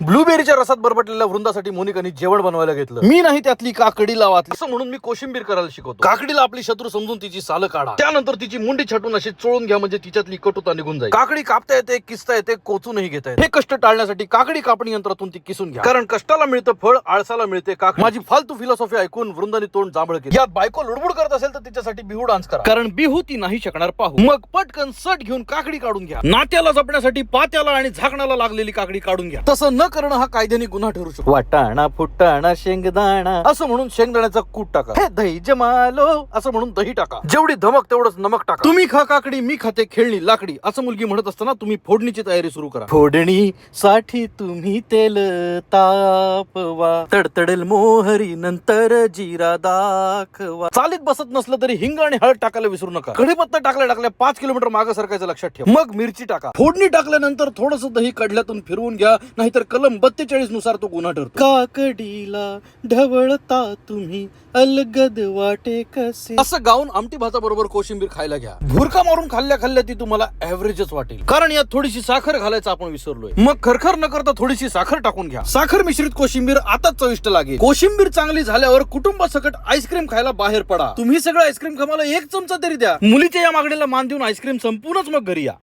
ब्लूबेरीच्या रसात बरबटलेल्या वृंदासाठी मोनिकानी जेवण बनवायला घेतलं. मी नाही त्यातली काकडीला वाचली असं म्हणून मी कोशिंबीर करायला शिकवतो. काकडीला आपली शत्रू समजून तिची सालं काढा, त्यानंतर तिची मुंडी छाटून अशी चोळून घ्या, म्हणजे तिच्यातली कटुता निघून जाईल. काकडी कापता येते, किसता येते, कोचूनही घेता येते. हे कष्ट टाळण्यासाठी काकडी कापणी यंत्रातून ती किसून घ्या, कारण कष्टाला मिळतं फळ, आळसाला मिळते काकडी. माझी फालतू फिलॉसॉफी ऐकून वृंदानी तोंड जांभळ केलं. यात बायको लुडबुड करत असेल तर तिच्यासाठी बिहू डान्स करा, कारण बिहू ती नाही शकणार पाहू. मग पटकन सट घेऊन काकडी काढून घ्या. नात्याला जपण्यासाठी पात्याला आणि झाकणाला लागलेली काकडी काढून घ्या. तसं न करणं हा कायद्याने गुन्हा ठरू शकतो. वाटाणा फुटाणा शेंगदाणा असं म्हणून शेंगदाण्याचा कूट टाका. हे दही जमालो असं म्हणून दही टाका. जेवढी धमक तेवढंच नमक टाका. तुम्ही खा काकडी, मी खाते खेळणी लाकडी असं मुलगी म्हणत असताना तुम्ही फोडणीची तयारी सुरू करा. फोडणी साठी तुम्ही तेल तापवा, तडतडेल मोहरी नंतर जिरा दाखवा. चालीत बसत नसलं तरी हिंग आणि हळद टाकायला विसरू नका. कढीपत्ता टाकल्या 5 किलोमीटर मागे सरकायचं लक्षात ठेवा. मग मिरची टाका. फोडणी टाकल्यानंतर थोडस दही कडल्यातून फिरवून घ्या, नाहीतर कलम 42 नुसार तो गुन्हा ठरतो. काकडीला ढवळता तुम्ही अलगद वाटे कसे असं गाऊन आमटी भाता बरोबर कोशिंबीर खायला घ्या. भुरका मारून खाल्ल्या ती तुम्हाला एव्हरेजच वाटेल, कारण यात थोडीशी साखर घालायचं आपण विसरलोय. मग खरखर न करता थोडीशी साखर टाकून घ्या. साखर मिश्रित कोशिंबीर आता चविष्ट लागेल. कोशिंबीर चांगली झाल्यावर कुटुंबासकट आईस्क्रीम खायला बाहेर पडा. तुम्ही सगळं आईस्क्रीम खामाला 1 चमचा तरी द्या. मुलीच्या या मागणीला मान देऊन आईस्क्रीम संपूनच मग घरी या.